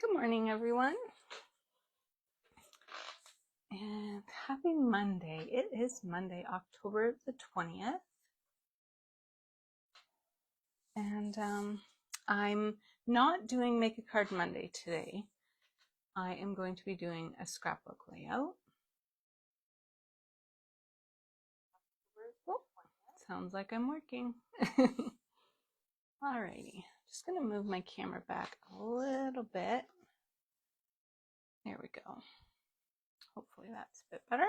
Good morning, everyone, and happy Monday. It is Monday, October the 20th, and I'm not doing Make a Card Monday today. I am going to be doing a scrapbook layout. Oh, sounds like I'm working. Alrighty, just going to move my camera back a little bit. There we go. Hopefully that's a bit better.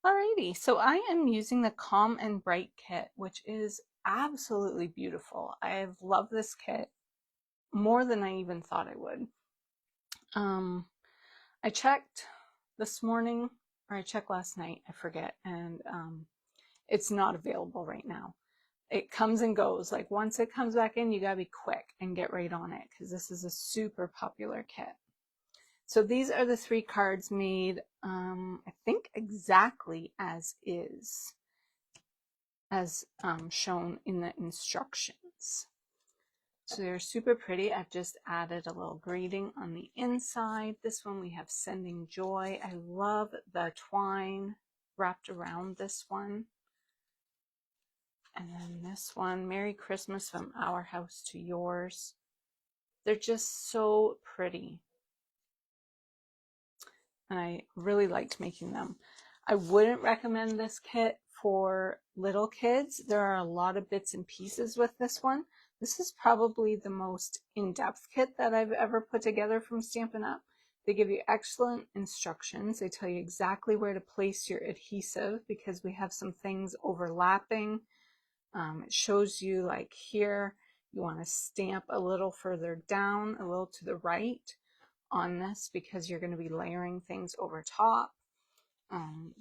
Alrighty, so I am using the Calm and Bright kit, which is absolutely beautiful. I've loved this kit more than I even thought I would. I checked this morning, or I checked last night, I forget, and it's not available right now. It comes and goes. Like once it comes back in, you gotta be quick and get right on it because this is a super popular kit. So these are the 3 cards made, I think exactly as is, as shown in the instructions. So they're super pretty. I've just added a little greeting on the inside. This one we have Sending Joy. I love the twine wrapped around this one. And then this one, Merry Christmas from Our House to Yours. They're just so pretty. And I really liked making them. I wouldn't recommend this kit for little kids. There are a lot of bits and pieces with this one. This is probably the most in-depth kit that I've ever put together from Stampin' Up! They give you excellent instructions. They tell you exactly where to place your adhesive because we have some things overlapping. It shows you like here, you want to stamp a little further down, a little to the right on this because you're going to be layering things over top.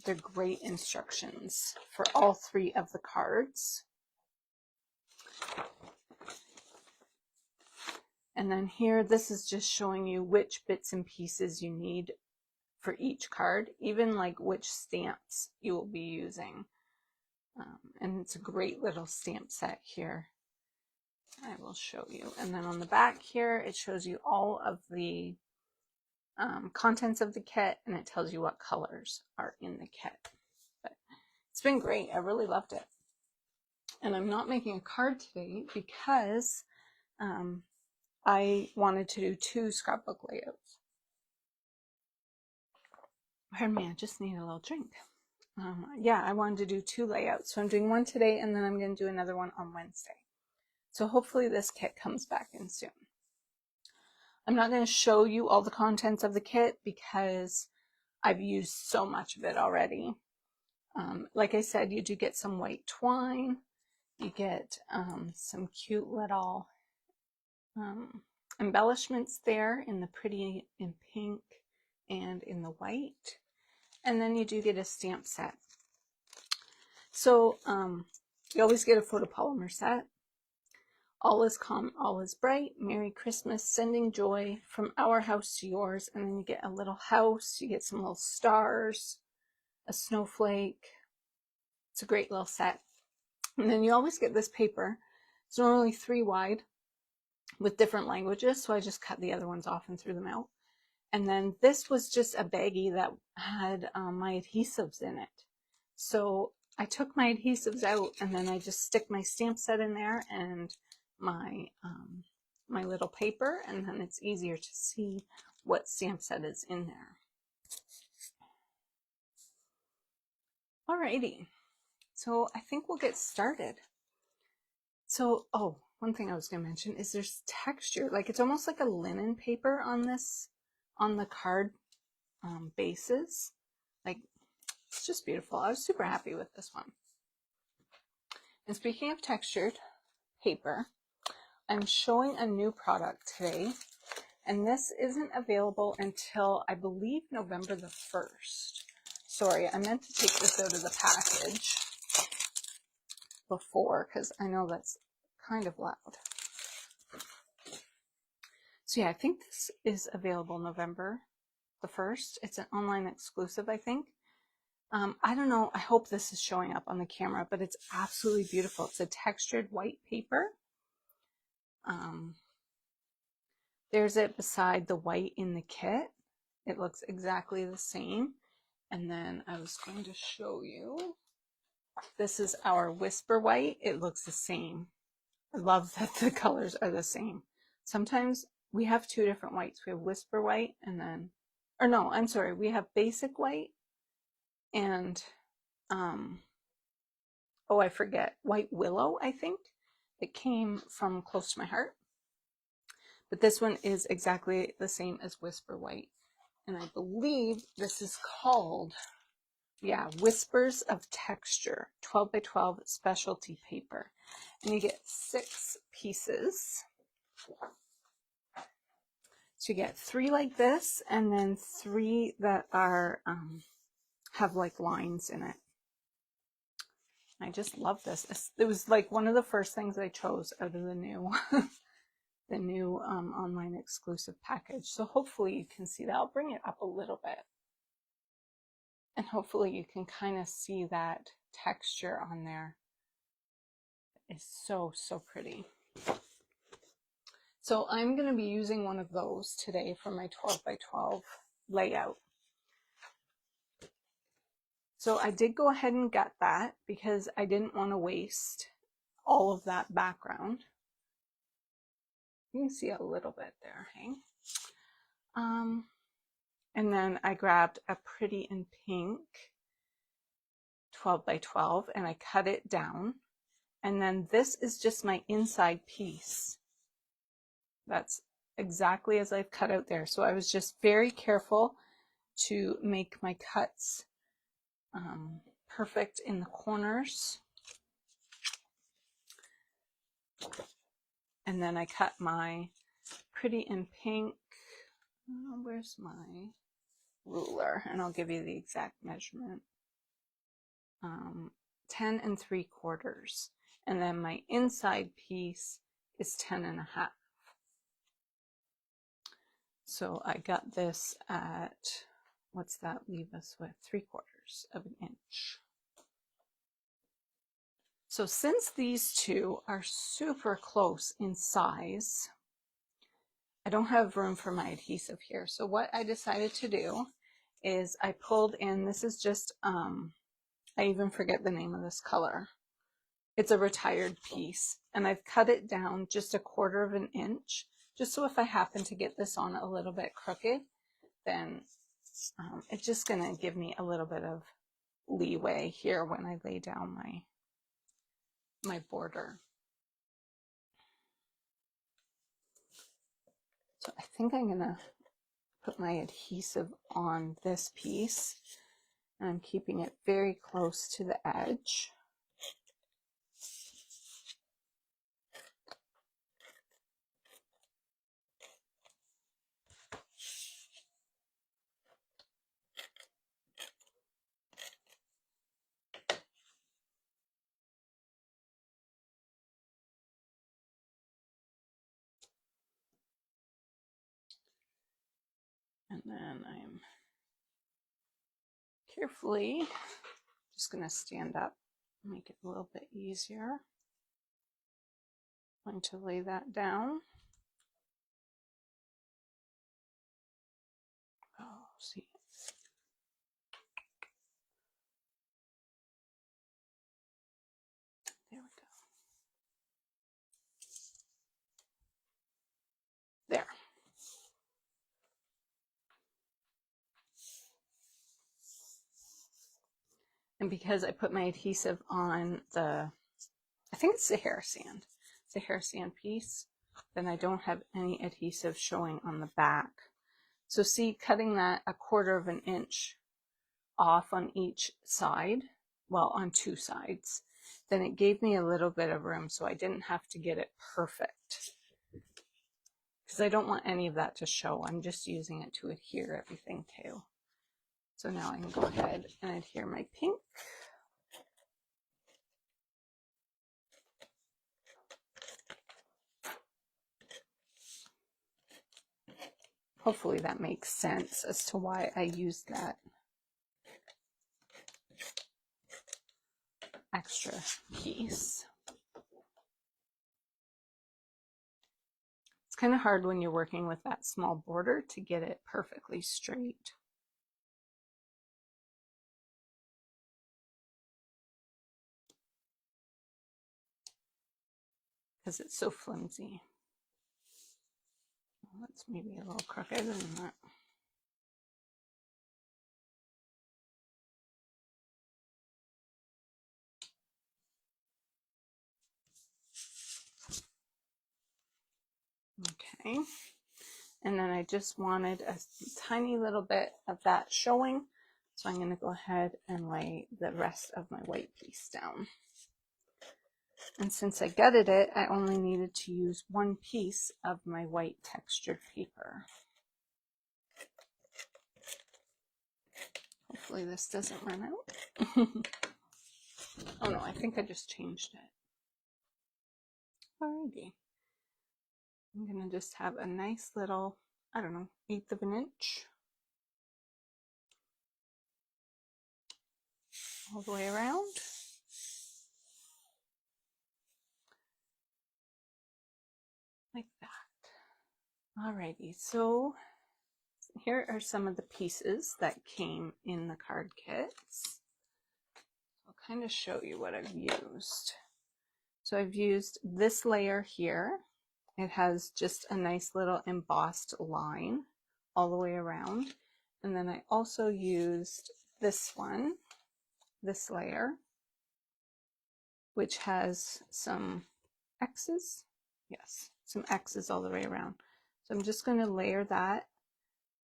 They're great instructions for all 3 of the cards. And then here, this is just showing you which bits and pieces you need for each card, even like which stamps you will be using. And it's a great little stamp set here. I will show you. And then on the back here, it shows you all of the contents of the kit, and it tells you what colors are in the kit. But it's been great. I really loved it. And I'm not making a card today because I wanted to do 2 scrapbook layouts. Pardon me, I just need a little drink. Yeah, I wanted to do 2 layouts. So I'm doing one today, and then I'm going to do another one on Wednesday. So hopefully this kit comes back in soon. I'm not going to show you all the contents of the kit because I've used so much of it already. Like I said, you do get some white twine. You get some cute little embellishments there in the pretty in pink and in the white. And then you do get a stamp set. So you always get a photopolymer set. All is calm, all is bright. Merry Christmas, sending joy from our house to yours. And then you get a little house. You get some little stars, a snowflake. It's a great little set. And then you always get this paper. It's normally 3 wide with different languages. So I just cut the other ones off and threw them out. And then this was just a baggie that had my adhesives in it. So I took my adhesives out and then I just stick my stamp set in there and my my little paper, and then it's easier to see what stamp set is in there. Alrighty, so I think we'll get started. So, oh, one thing I was going to mention is there's texture, like it's almost like a linen paper on this, on the card bases. Like, it's just beautiful. I was super happy with this one. And speaking of textured paper, I'm showing a new product today, and this isn't available until I believe November the 1st. Sorry, I meant to take this out of the package before because I know that's kind of loud. So yeah, I think this is available November the 1st. It's an online exclusive, I think. I don't know. I hope this is showing up on the camera, but it's absolutely beautiful. It's a textured white paper. There's it beside the white in the kit. It looks exactly the same. And then I was going to show you, this is our Whisper White. It looks the same. I love that the colors are the same. Sometimes we have two different whites. We have Whisper White and then, or no, I'm sorry, we have Basic White and, oh, I forget, White Willow, I think. It came from Close to My Heart. But this one is exactly the same as Whisper White. And I believe this is called, yeah, Whispers of Texture, 12 by 12 specialty paper. And you get 6 pieces. So you get 3 like this, and then 3 that are have like lines in it. I just love this. It was like one of the first things I chose out of the new the new online exclusive package. So hopefully you can see that. I'll bring it up a little bit. And hopefully you can kind of see that texture on there. It's so, so pretty. So I'm going to be using one of those today for my 12 by 12 layout. So I did go ahead and get that because I didn't want to waste all of that background. You can see a little bit there, hey? And then I grabbed a Pretty in Pink 12 by 12 and I cut it down. And then this is just my inside piece. That's exactly as I've cut out there. So I was just very careful to make my cuts perfect in the corners. And then I cut my Pretty in Pink. Where's my ruler? And I'll give you the exact measurement. 10 3/4. And then my inside piece is 10 1/2. So I got this at, what's that leave us with? 3/4 of an inch. So since these two are super close in size, I don't have room for my adhesive here. So what I decided to do is I pulled in, this is just, I even forget the name of this color. It's a retired piece, and I've cut it down just 1/4 of an inch, just so if I happen to get this on a little bit crooked, then it's just gonna give me a little bit of leeway here when I lay down my border. So I think I'm gonna put my adhesive on this piece, and I'm keeping it very close to the edge. And then I'm carefully just going to stand up, make it a little bit easier. I'm going to lay that down. Oh, see. There we go. There. And because I put my adhesive on the, I think it's the hair sand. It's a hair sand piece. Then I don't have any adhesive showing on the back. So see, cutting that 1/4 of an inch off on each side, well, on 2 sides, then it gave me a little bit of room so I didn't have to get it perfect. Because I don't want any of that to show. I'm just using it to adhere everything to. So now I can go ahead and adhere my pink. Hopefully that makes sense as to why I used that extra piece. It's kind of hard when you're working with that small border to get it perfectly straight. Because it's so flimsy. Well, that's maybe a little crooked than that. Okay, and then I just wanted a tiny little bit of that showing, so I'm going to go ahead and lay the rest of my white piece down. And since I gutted it, I only needed to use one piece of my white textured paper. Hopefully this doesn't run out. Oh no, I think I just changed it. Alrighty. I'm going to just have a nice little, I don't know, 1/8 of an inch all the way around. Like that. Alrighty, so here are some of the pieces that came in the card kits. I'll kind of show you what I've used. So I've used this layer here. It has just a nice little embossed line all the way around. And then I also used this one, this layer, which has some X's. Yes, some X's all the way around. So I'm just going to layer that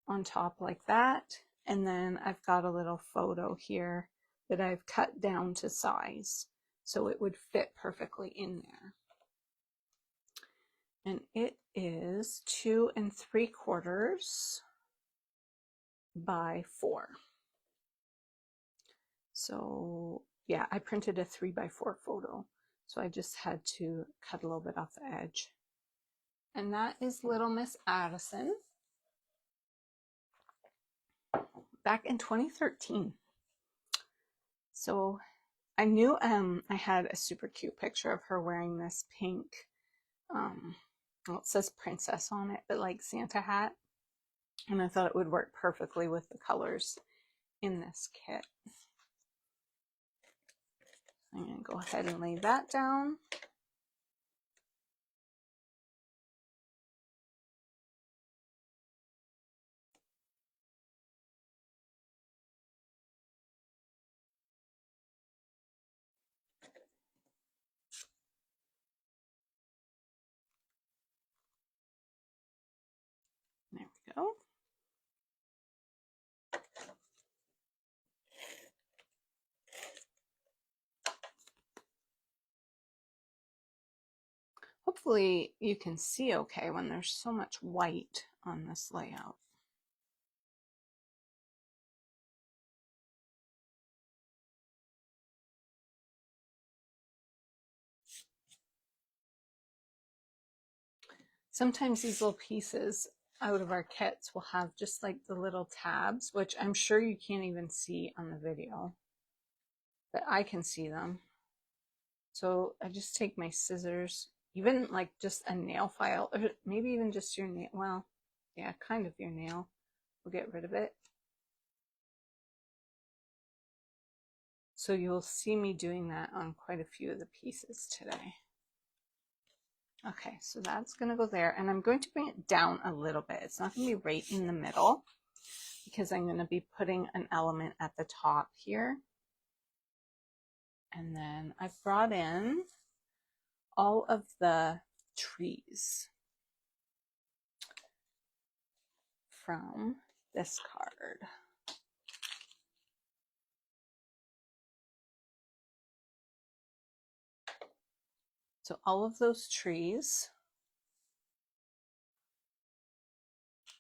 on top like that. And then I've got a little photo here that I've cut down to size so it would fit perfectly in there. And it is 2 3/4 by 4. So yeah, I printed a 3 by 4 photo. So I just had to cut a little bit off the edge. And that is Little Miss Addison back in 2013. So I knew I had a super cute picture of her wearing this pink, well, it says princess on it, but like Santa hat. And I thought it would work perfectly with the colors in this kit. I'm going to go ahead and lay that down. There we go. Hopefully you can see okay when there's so much white on this layout. Sometimes these little pieces out of our kits will have just like the little tabs, which I'm sure you can't even see on the video, but I can see them. So I just take my scissors, even like just a nail file, or maybe even just your nail, well, yeah, kind of your nail, will get rid of it. So you'll see me doing that on quite a few of the pieces today. Okay, so that's going to go there, and I'm going to bring it down a little bit. It's not going to be right in the middle because I'm going to be putting an element at the top here. And then I've brought in all of the trees from this card. So all of those trees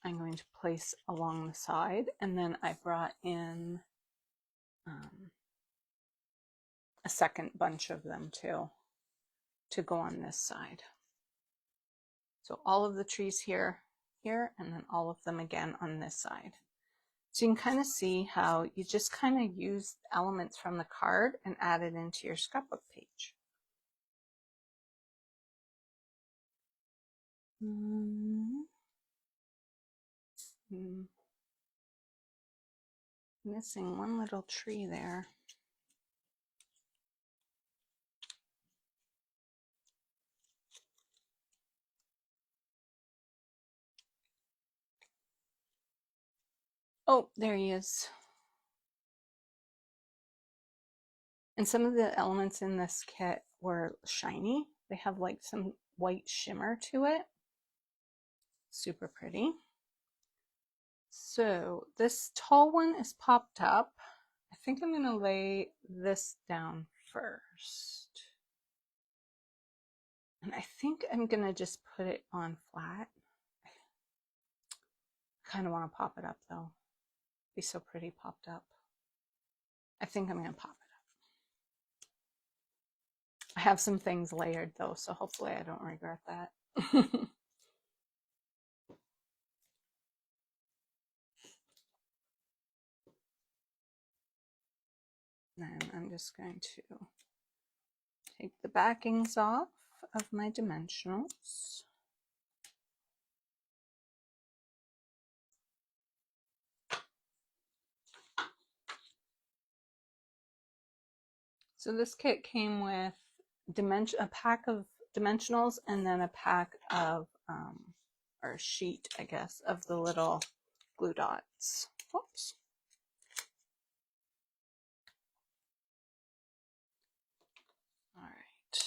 I'm going to place along the side, and then I brought in a second bunch of them too to go on this side. So all of the trees here, and then all of them again on this side. So you can kind of see how you just kind of use elements from the card and add it into your scrapbook page. Missing one little tree there. Oh, there he is. And some of the elements in this kit were shiny. They have like some white shimmer to it. Super pretty. So this tall one is popped up. I think I'm going to lay this down first. And I think I'm going to just put it on flat. I kind of want to pop it up though. Be so pretty popped up. I think I'm going to pop it up. I have some things layered though, so hopefully I don't regret that. Then I'm just going to take the backings off of my dimensionals. So this kit came with a pack of dimensionals and then a pack of, or a sheet, I guess, of the little glue dots. Whoops. All right.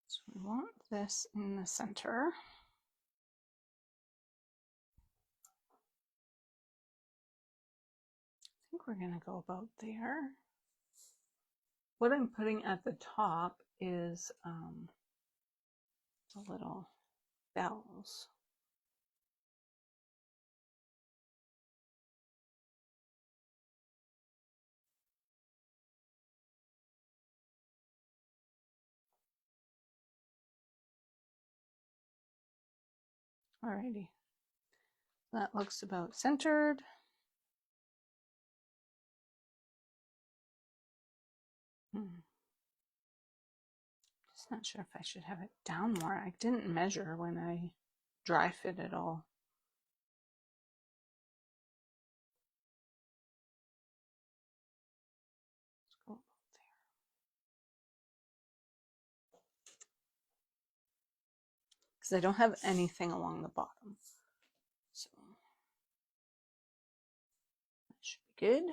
So we want this in the center. I think we're going to go about there. What I'm putting at the top is the little bells. Alrighty. That looks about centered. Just not sure if I should have it down more. I didn't measure when I dry fit it all. Let's go about there. Because I don't have anything along the bottom. So that should be good.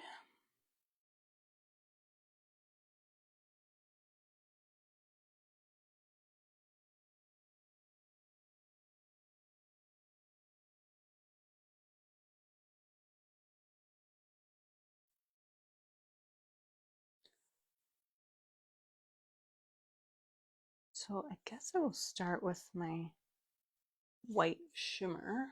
So I guess I will start with my white shimmer.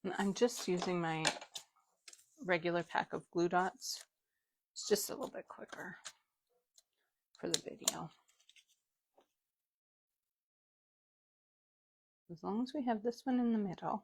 And I'm just using my regular pack of glue dots. It's just a little bit quicker for the video. As long as we have this one in the middle.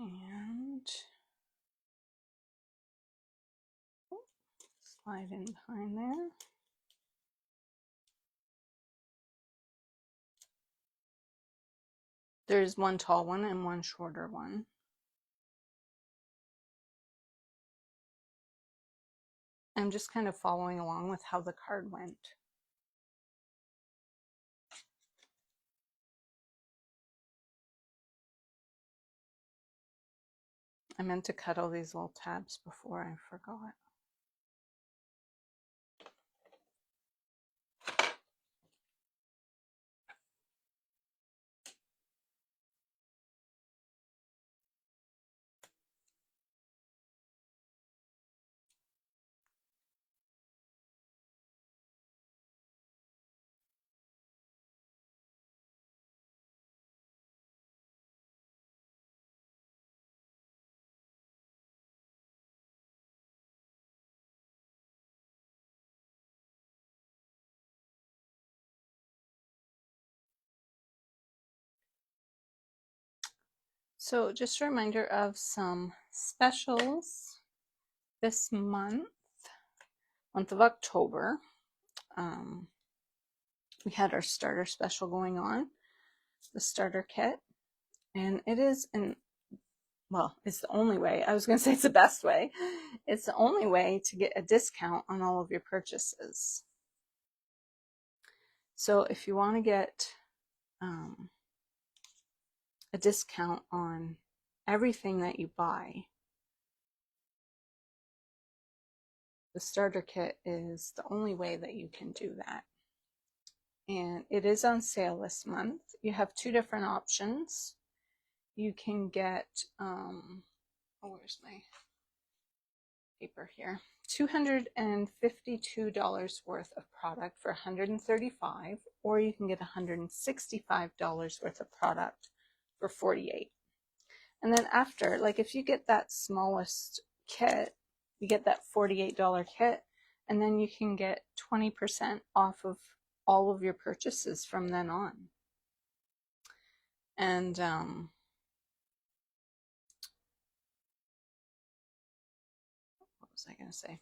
And slide in behind there. There's one tall one and one shorter one. I'm just kind of following along with how the card went. I meant to cut all these little tabs before I forgot. So just a reminder of some specials this month of October. We had our starter special going on, the starter kit, and it is well, it's the only way. I was going to say it's the best way. It's the only way to get a discount on all of your purchases. So if you want to get a discount on everything that you buy, the starter kit is the only way that you can do that. And it is on sale this month. You have two different options. You can get, where's my paper here? $252 worth of product for $135, or you can get $165 worth of product for $48. And then after, like if you get that smallest kit, you get that $48 kit, and then you can get 20% off of all of your purchases from then on. And what was I going to say?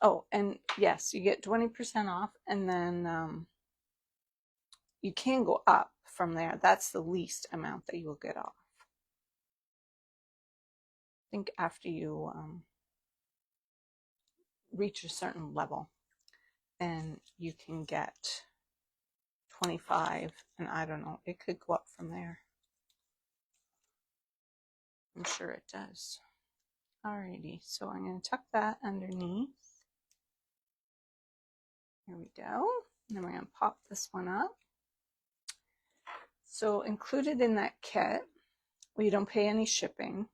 Oh, and yes, you get 20% off, and then you can go up from there. That's the least amount that you will get off. I think after you reach a certain level, then you can get 25, and I don't know, it could go up from there. I'm sure it does. Alrighty, so I'm going to tuck that underneath. Here we go. And then we're going to pop this one up. So included in that kit, well, you don't pay any shipping.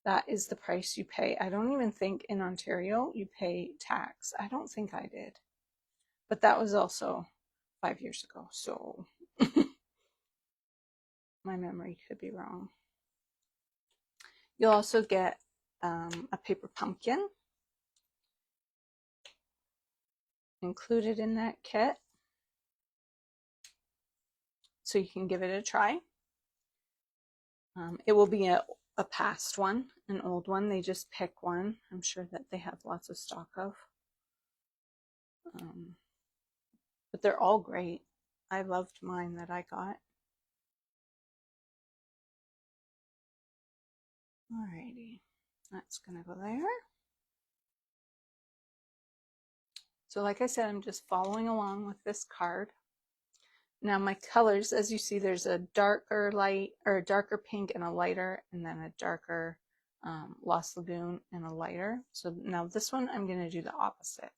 That is the price you pay. I don't even think in Ontario you pay tax. I don't think I did. But that was also 5 years ago, so my memory could be wrong. You'll also get a paper pumpkin included in that kit, so you can give it a try. It will be a past one, an old one. They just pick one. I'm sure that they have lots of stock of. But they're all great. I loved mine that I got. Alrighty, that's gonna go there. So like I said, I'm just following along with this card. Now my colors, as you see, there's a darker light, or a darker pink and a lighter, and then a darker Lost Lagoon and a lighter. So now this one, I'm gonna do the opposite.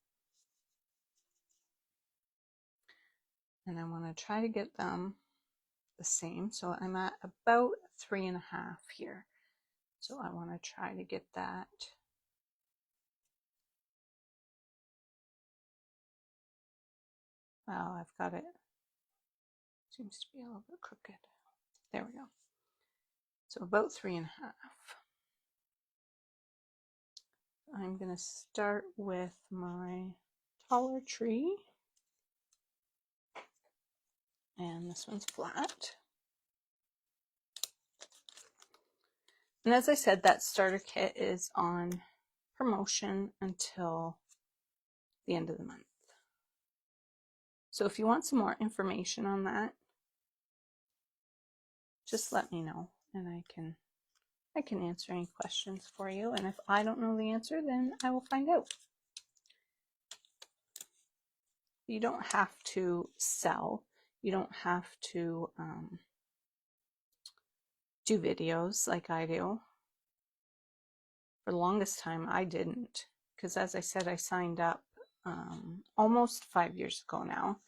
And I wanna try to get them the same. So I'm at about 3.5 here. So I wanna try to get that. Well, I've got it. Seems to be a little bit crooked. There we go. So about 3.5. I'm going to start with my taller tree. And this one's flat. And as I said, that starter kit is on promotion until the end of the month. So if you want some more information on that, just let me know, and I can answer any questions for you. And if I don't know the answer, then I will find out. You don't have to sell. You don't have to do videos like I do. For the longest time, I didn't, because as I said, I signed up almost 5 years ago now.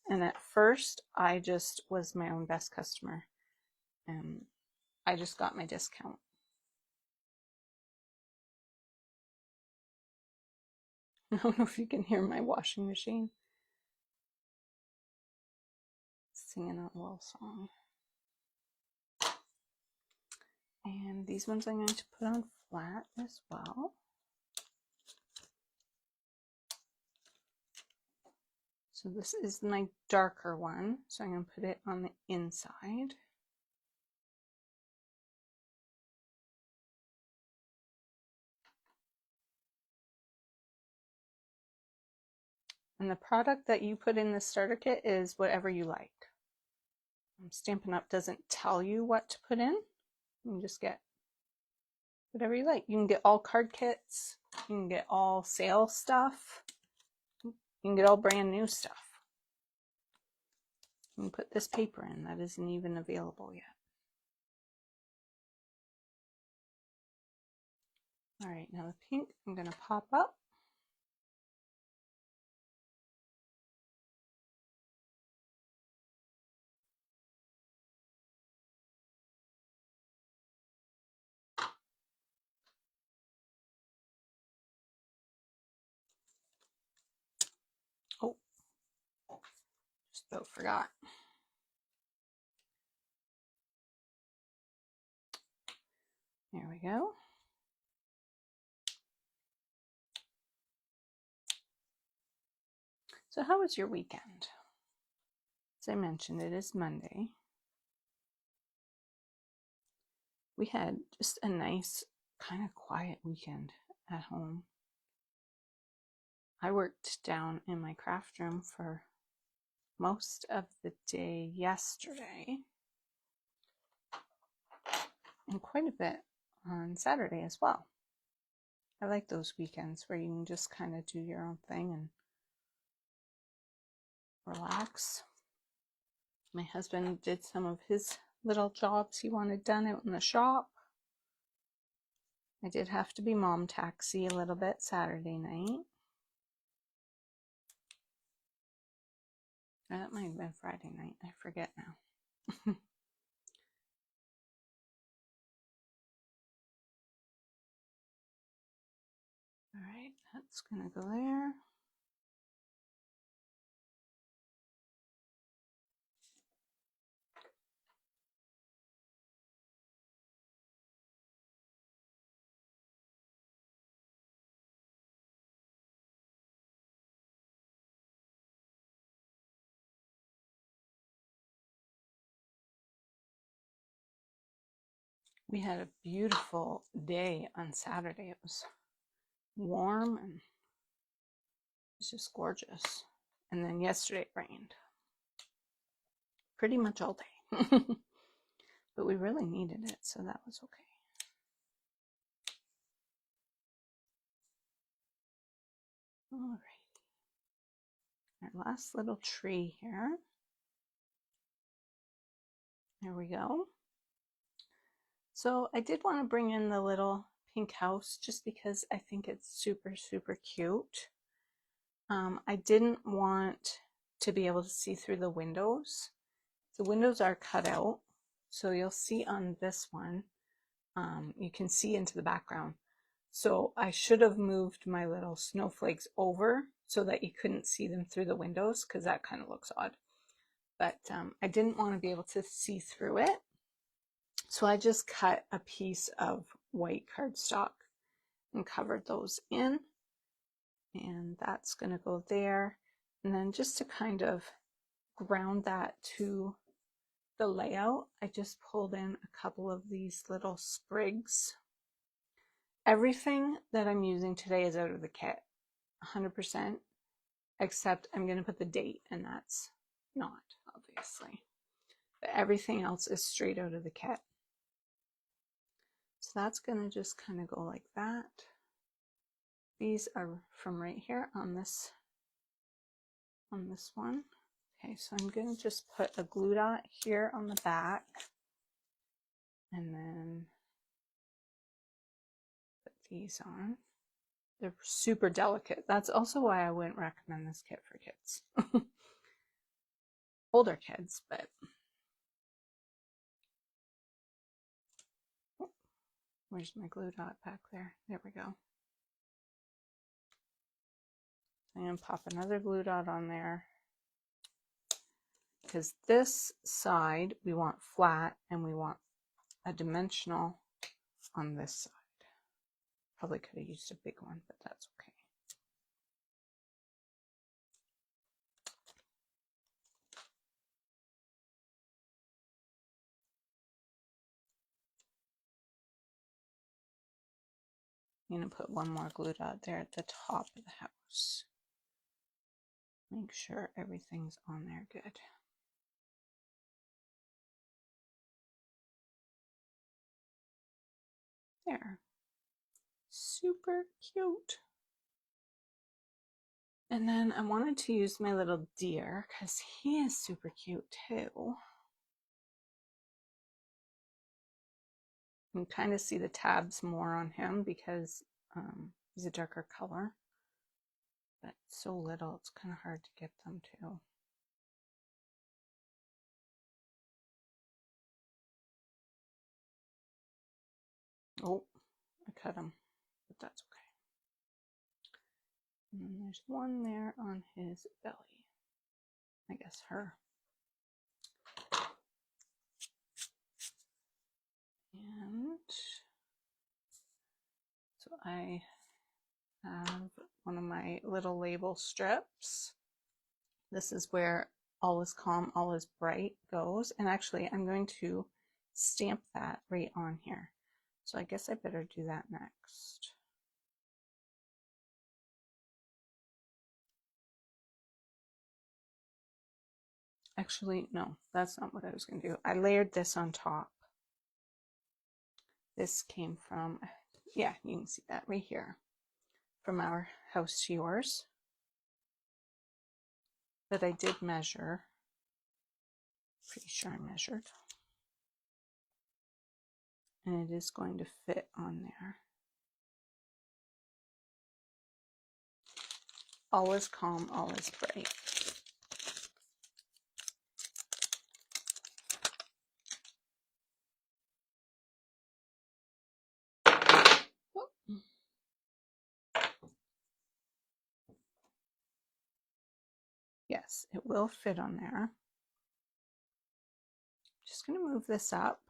And at first, I just was my own best customer, and I just got my discount. I don't know if you can hear my washing machine singing a little song. And these ones I'm going to put on flat as well. So this is my darker one, so I'm going to put it on the inside. And the product that you put in the starter kit is whatever you like. Stampin' Up! Doesn't tell you what to put in. You can just get whatever you like. You can get all card kits. You can get all sale stuff. You can get all brand new stuff. You can put this paper in that isn't even available yet. All right, now the pink I'm going to pop up. Oh, just about forgot. There we go. So how was your weekend? As I mentioned, it is Monday. We had just a nice, kind of quiet weekend at home. I worked down in my craft room for most of the day yesterday and quite a bit on Saturday as well. I like those weekends where you can just kind of do your own thing and relax. My husband did some of his little jobs he wanted done out in the shop. I did have to be mom taxi a little bit Saturday night. That might have been Friday night. I forget now. All right, that's gonna go there. We had a beautiful day on Saturday. It was warm and it was just gorgeous. And then yesterday it rained pretty much all day. But we really needed it, so that was okay. All right. Our last little tree here. There we go. So I did want to bring in the little pink house just because I think it's super, super cute. I didn't want to be able to see through the windows. The windows are cut out, so you'll see on this one, you can see into the background. So I should have moved my little snowflakes over so that you couldn't see them through the windows because that kind of looks odd. But I didn't want to be able to see through it. So I just cut a piece of white cardstock and covered those in. And that's going to go there. And then just to kind of ground that to the layout, I just pulled in a couple of these little sprigs. Everything that I'm using today is out of the kit, 100%, except I'm going to put the date, and that's not, obviously. But everything else is straight out of the kit. So that's going to just kind of go like that. These are from right here on this one. Okay, so I'm going to just put a glue dot here on the back and then put these on. They're super delicate. That's also why I wouldn't recommend this kit for kids. Older kids, but oh, where's my glue dot back there? There we go. I'm going to pop another glue dot on there because this side we want flat and we want a dimensional on this side. Probably could have used a big one, but that's okay. I'm going to put one more glue dot there at the top of the house. Make sure everything's on there good. There. Super cute. And then I wanted to use my little deer because he is super cute too. You can kind of see the tabs more on him because he's a darker color. But so little, it's kind of hard to get them to. Oh, I cut him, but that's okay. And then there's one there on his belly. I guess her. And so I have one of my little label strips. This is where all is calm, all is bright goes. And actually, I'm going to stamp that right on here. So I guess I better do that next. Actually, no, that's not what I was going to do. I layered this on top. This came from, yeah, you can see that right here. From our house to yours. That I did measure. Pretty sure I measured. And it is going to fit on there. All is calm, all is bright. Yes, it will fit on there. Just going to move this up.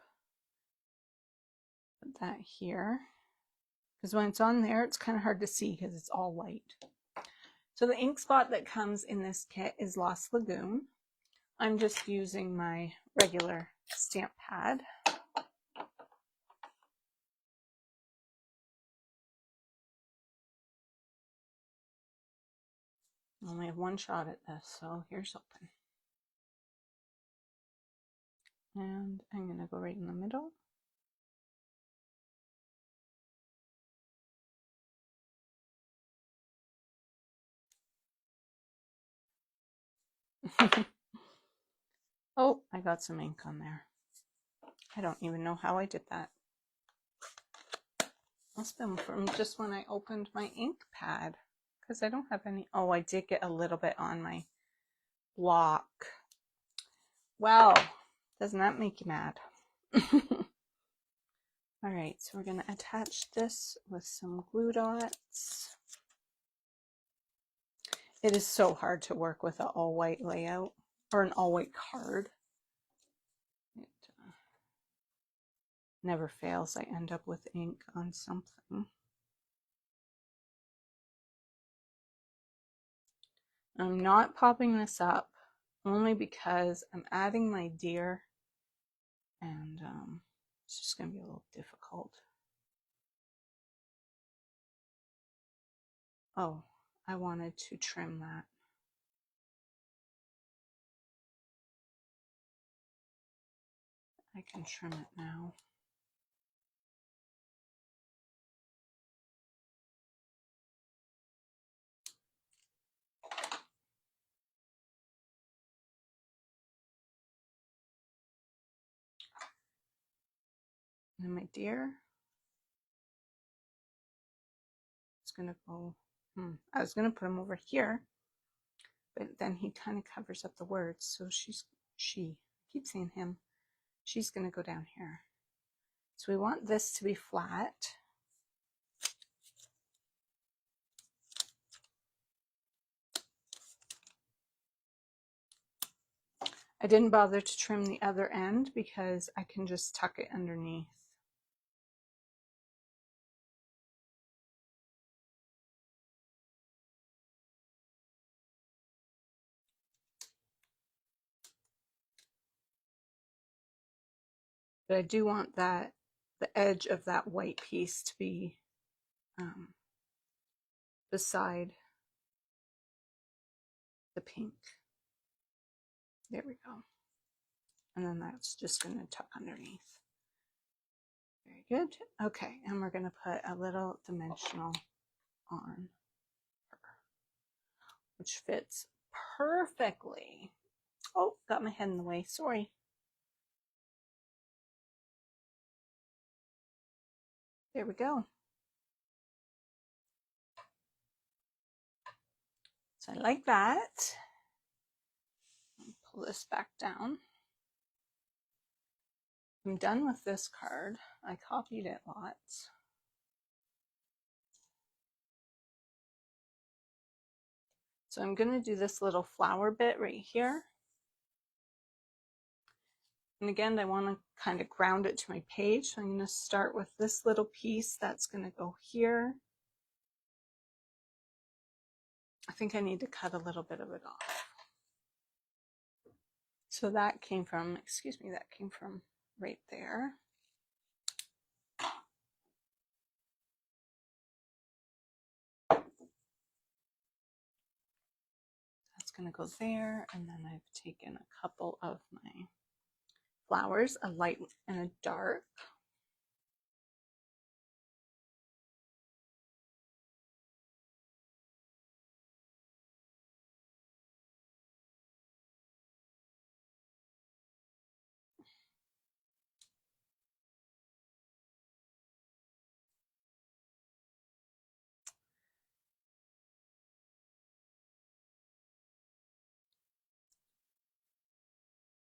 Put that here. Because when it's on there, it's kind of hard to see because it's all white. So the ink spot that comes in this kit is Lost Lagoon. I'm just using my regular stamp pad. I only have one shot at this, so here's open. And I'm going to go right in the middle. Oh, I got some ink on there. I don't even know how I did that. Must have been from just when I opened my ink pad, because I don't have any. Oh, I did get a little bit on my block. Well, doesn't that make you mad? All right, so we're going to attach this with some glue dots. It is so hard to work with an all-white layout or an all-white card. It never fails. I end up with ink on something. I'm not popping this up only because I'm adding my deer and it's just going to be a little difficult. Oh, I wanted to trim that. I can trim it now. And then my deer is going to go, I was going to put him over here, but then he kind of covers up the words. So I keep saying him, she's going to go down here. So we want this to be flat. I didn't bother to trim the other end because I can just tuck it underneath. But I do want the edge of that white piece to be beside the pink. There we go. And then that's just going to tuck underneath. Very good. Okay, and we're going to put a little dimensional on her, which fits perfectly. Oh, got my head in the way. Sorry. There we go. So I like that. Pull this back down. I'm done with this card. I copied it lots. So I'm going to do this little flower bit right here. And again, I want to kind of ground it to my page. So I'm going to start with this little piece that's going to go here. I think I need to cut a little bit of it off. So that came from, excuse me, that came from right there. That's going to go there. And then I've taken a couple of my flowers, a light and a dark.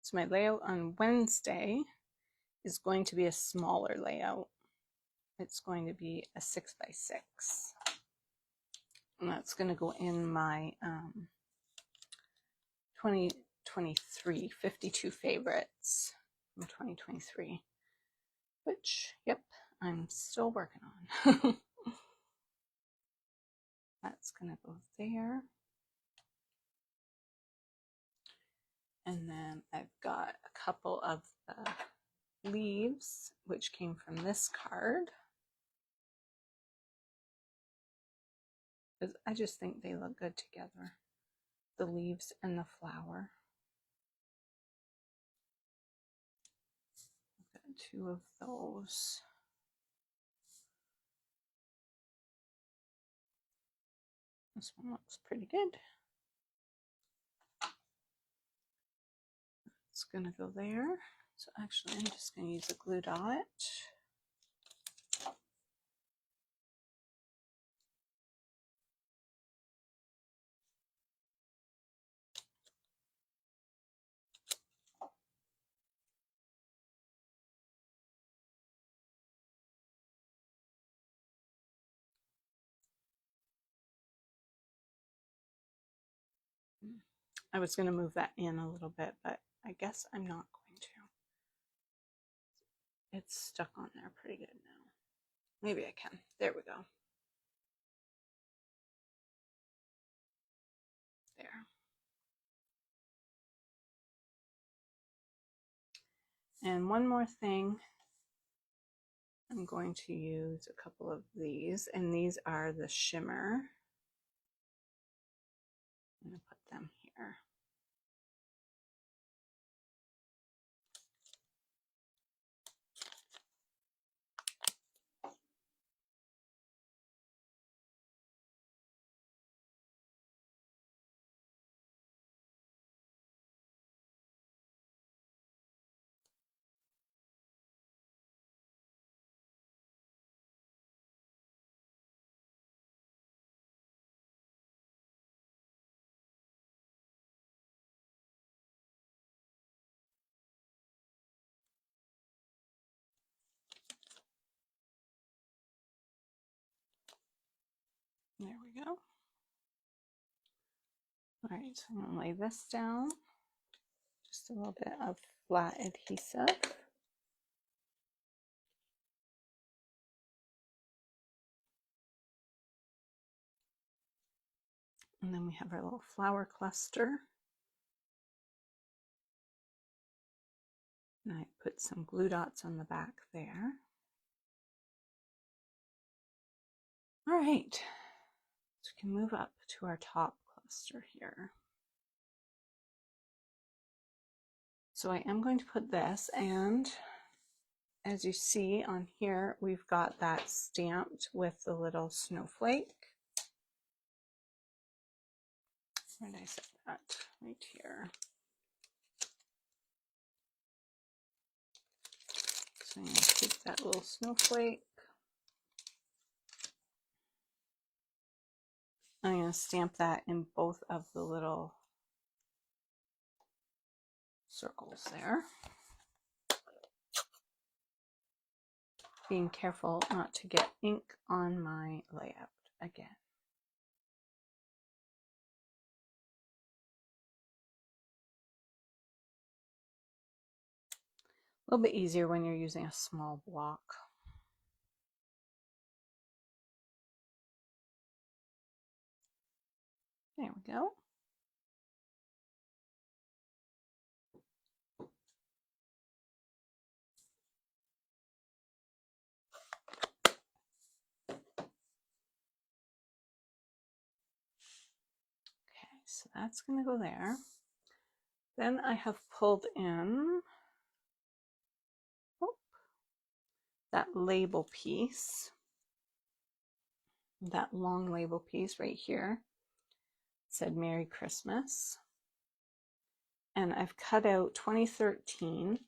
So my layout on Wednesday is going to be a smaller layout. It's going to be a 6x6. And that's going to go in my 2023 52 favorites from 2023, which, yep, I'm still working on. That's going to go there. And then I've got a couple of the leaves, which came from this card. Because I just think they look good together. The leaves and the flower. I've got 2 of those. This one looks pretty good. It's going to go there. So actually, I'm just going to use a glue dot. I was going to move that in a little bit, but I guess I'm not going to. It's stuck on there pretty good now. Maybe I can. There we go. There. And one more thing. I'm going to use a couple of these, and these are the shimmer. I'm going to put them here. There we go. All right, so I'm going to lay this down. Just a little bit of flat adhesive. And then we have our little flower cluster. And I put some glue dots on the back there. right, so we can move up to our top cluster here. So I am going to put this, and as you see on here, we've got that stamped with the little snowflake. Where did I set that? Right here. So I'm going to take that little snowflake. I'm going to stamp that in both of the little circles there. Being careful not to get ink on my layout again. A little bit easier when you're using a small block. There we go. Okay, so that's going to go there. Then I have pulled in that label piece, that long label piece right here. It said Merry Christmas. And I've cut out 2013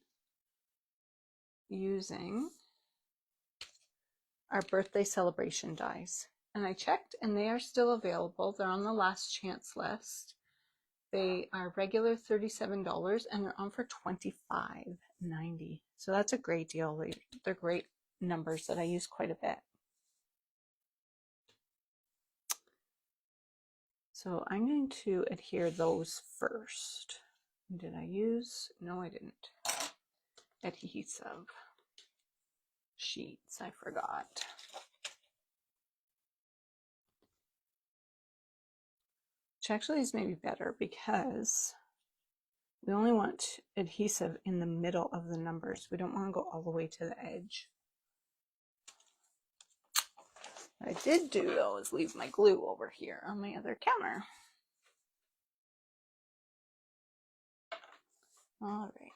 using our birthday celebration dies. And I checked and they are still available. They're on the last chance list. They are regular $37 and they're on for $25.90. So that's a great deal. They're great numbers that I use quite a bit. So I'm going to adhere those first. Did I use? No, I didn't. Adhesive sheets, I forgot. Which actually is maybe better because we only want adhesive in the middle of the numbers. We don't want to go all the way to the edge. What I did do though is leave my glue over here on my other counter. Alrighty.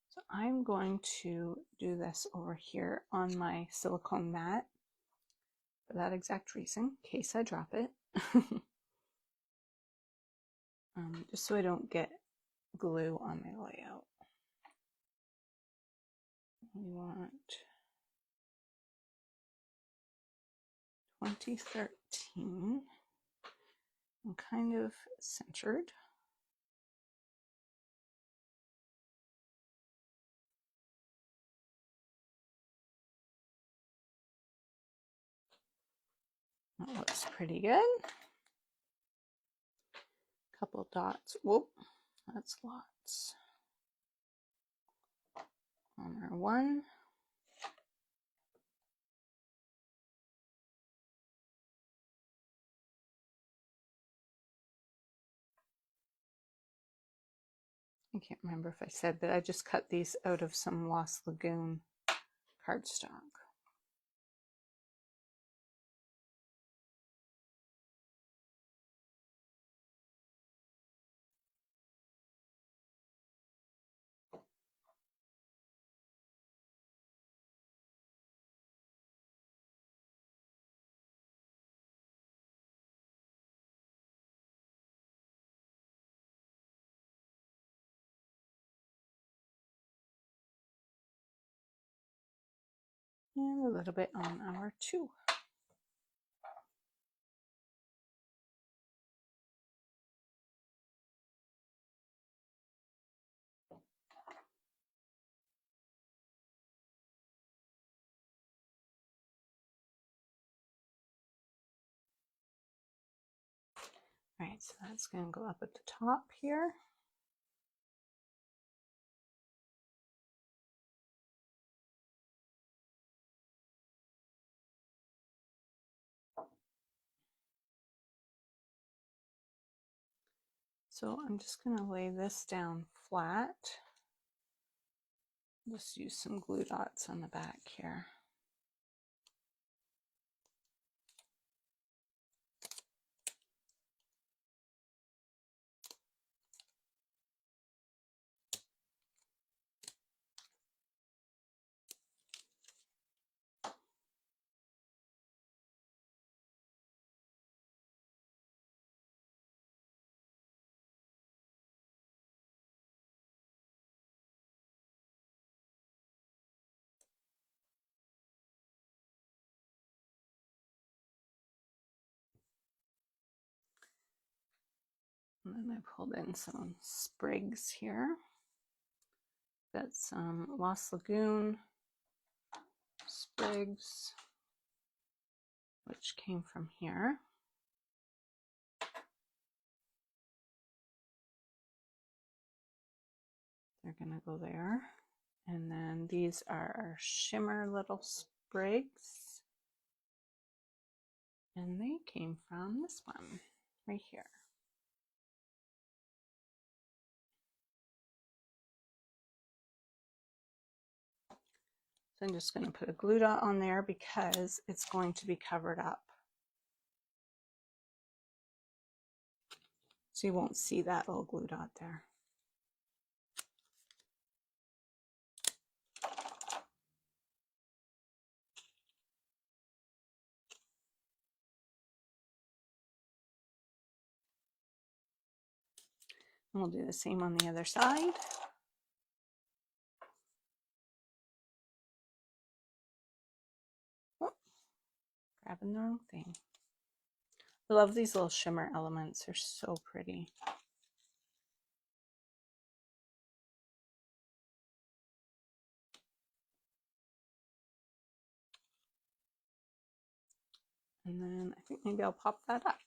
So I'm going to do this over here on my silicone mat for that exact reason, in case I drop it. Just so I don't get glue on my layout. We want 2013 and kind of centered. That looks pretty good. Couple dots. Whoop, that's lots. On our one. I can't remember if I said, but I just cut these out of some Lost Lagoon cardstock. And a little bit on our two. All right, so that's going to go up at the top here. So I'm just going to lay this down flat. Just use some glue dots on the back here. And then I pulled in some sprigs here. Got some Lost Lagoon sprigs, which came from here. They're gonna go there. And then these are our shimmer little sprigs. And they came from this one right here. So I'm just going to put a glue dot on there because it's going to be covered up. So you won't see that little glue dot there. And we'll do the same on the other side. Oh, grabbing the wrong thing. I love these little shimmer elements. They're so pretty. And then I think maybe I'll pop that up.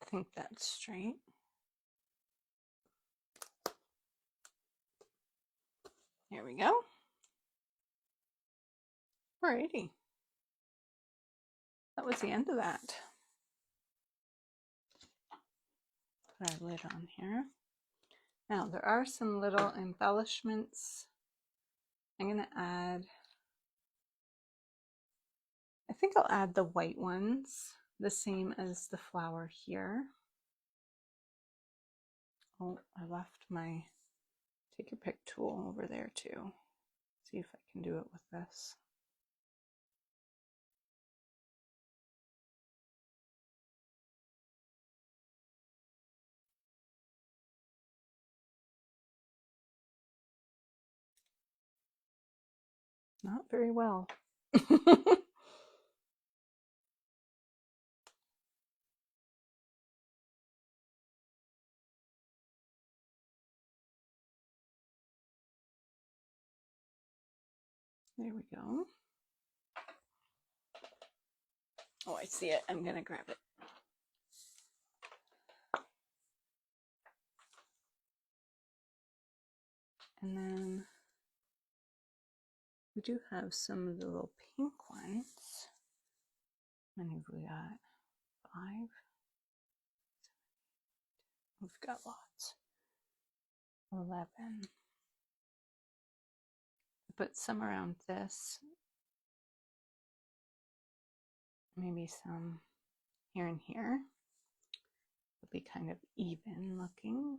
I think that's straight. There we go. Alrighty. That was the end of that. Put our lid on here. Now there are some little embellishments. I'm going to add, I think I'll add the white ones, the same as the flower here. Oh, I left my take your pick tool over there too. See if I can do it with this. Not very well. There we go. Oh, I see it. I'm going to grab it. And then we do have some of the little pink ones. How many have we got? 5. We've got lots. 11. Put some around this. Maybe some here and here. It'll be kind of even looking.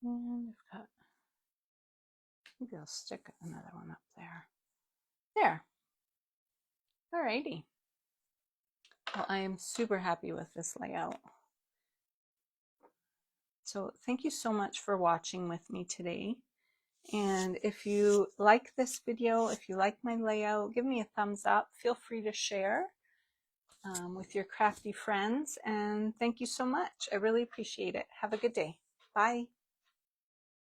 And I've got, maybe I'll stick another one up there. There. Alrighty. Well, I am super happy with this layout. So thank you so much for watching with me today. And if you like this video, if you like my layout, give me a thumbs up. Feel free to share with your crafty friends. And thank you so much. I really appreciate it. Have a good day. Bye.